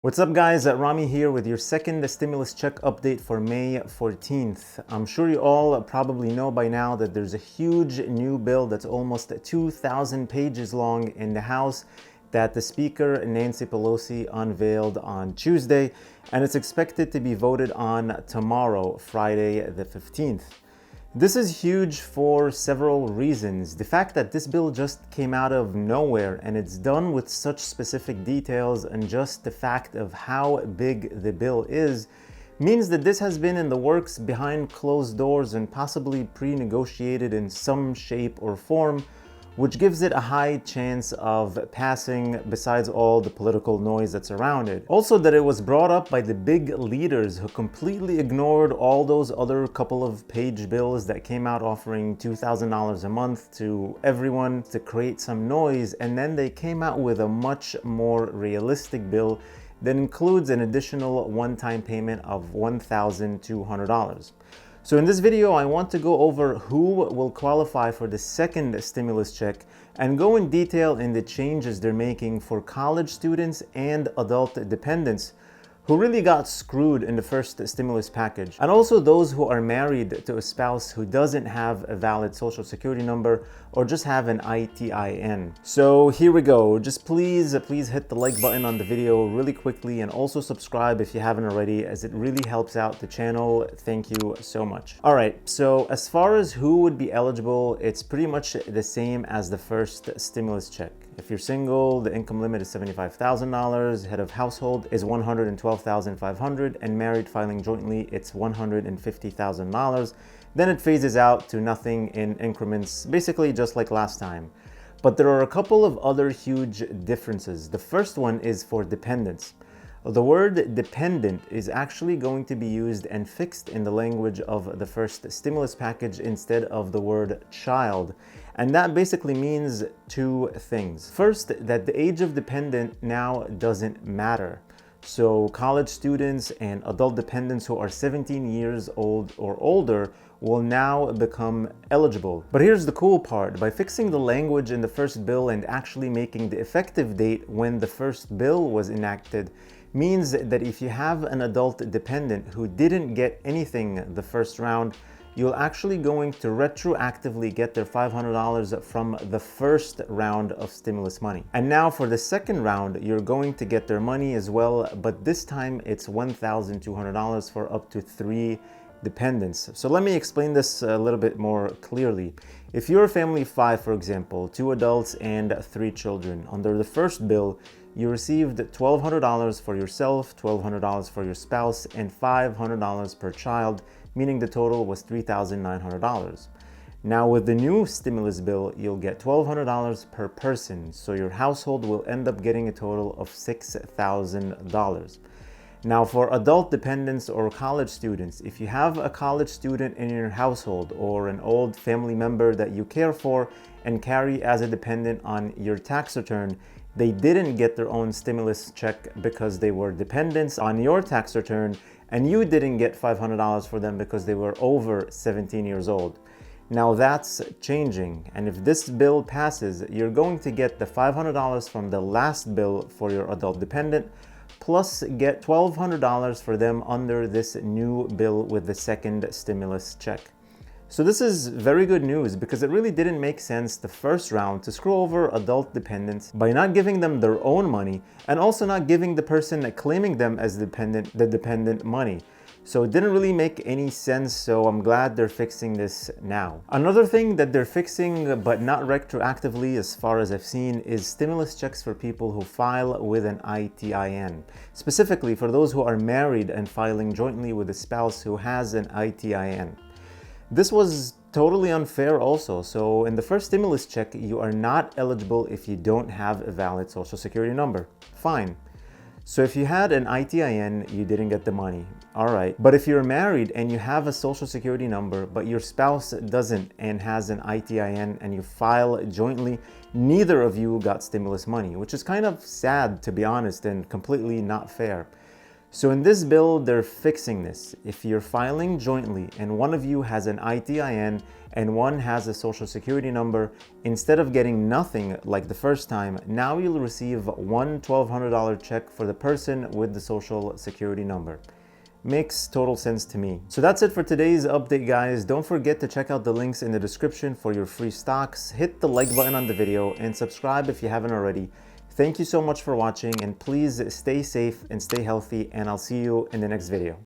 What's up guys, Rami here with your second stimulus check update for May 14th. I'm sure you all probably know by now that there's a huge new bill that's almost 2,000 pages long in the House that the Speaker Nancy Pelosi unveiled on Tuesday, and it's expected to be voted on tomorrow, Friday the 15th. This is huge for several reasons. The fact that this bill just came out of nowhere and it's done with such specific details, and just the fact of how big the bill is means that this has been in the works behind closed doors and possibly pre-negotiated in some shape or form, which gives it a high chance of passing besides all the political noise that's around it. Also, that it was brought up by the big leaders who completely ignored all those other couple of page bills that came out offering $2,000 a month to everyone to create some noise, and then they came out with a much more realistic bill that includes an additional one-time payment of $1,200. So in this video, I want to go over who will qualify for the second stimulus check and go in detail in the changes they're making for college students and adult dependents who really got screwed in the first stimulus package, and also those who are married to a spouse who doesn't have a valid social security number or just have an ITIN. So here we go. Just please hit the like button on the video really quickly, and also subscribe if you haven't already, as it really helps out the channel. Thank you so much. All right, so as far as who would be eligible, it's pretty much the same as the first stimulus check. If you're single, the income limit is $75,000, head of household is $112,500, and married filing jointly, it's $150,000. Then it phases out to nothing in increments, basically just like last time. But there are a couple of other huge differences. The first one is for dependents. The word dependent is actually going to be used and fixed in the language of the first stimulus package instead of the word child. And that basically means two things. First, that the age of dependent now doesn't matter. So college students and adult dependents who are 17 years old or older will now become eligible. But here's the cool part. By fixing the language in the first bill and actually making the effective date when the first bill was enacted, means that if you have an adult dependent who didn't get anything the first round, you're actually going to retroactively get their $500 from the first round of stimulus money. And now for the second round, you're going to get their money as well, but this time it's $1,200 for up to 3 dependents. So let me explain this a little bit more clearly. If you're a family of 5, for example, 2 adults and 3 children, under the first bill, you received $1,200 for yourself, $1,200 for your spouse, and $500 per child, meaning the total was $3,900. Now with the new stimulus bill, you'll get $1,200 per person, so your household will end up getting a total of $6,000. Now for adult dependents or college students, if you have a college student in your household or an old family member that you care for and carry as a dependent on your tax return, they didn't get their own stimulus check because they were dependents on your tax return, and you didn't get $500 for them because they were over 17 years old. Now that's changing, and if this bill passes, you're going to get the $500 from the last bill for your adult dependent, plus get $1,200 for them under this new bill with the second stimulus check. So this is very good news, because it really didn't make sense the first round to screw over adult dependents by not giving them their own money, and also not giving the person claiming them as the dependent money. So it didn't really make any sense, so I'm glad they're fixing this now. Another thing that they're fixing, but not retroactively as far as I've seen, is stimulus checks for people who file with an ITIN. Specifically for those who are married and filing jointly with a spouse who has an ITIN. This was totally unfair also. So in the first stimulus check, you are not eligible if you don't have a valid social security number. Fine. So if you had an ITIN, you didn't get the money. All right. But if you're married and you have a social security number, but your spouse doesn't and has an ITIN, and you file jointly, neither of you got stimulus money, which is kind of sad, to be honest, and completely not fair. So in this bill, they're fixing this. If you're filing jointly and one of you has an ITIN and one has a social security number, instead of getting nothing like the first time, now you'll receive one $1,200 check for the person with the social security number. Makes total sense to me. So that's it for today's update, guys. Don't forget to check out the links in the description for your free stocks. Hit the like button on the video and subscribe if you haven't already. Thank you so much for watching, and please stay safe and stay healthy, and I'll see you in the next video.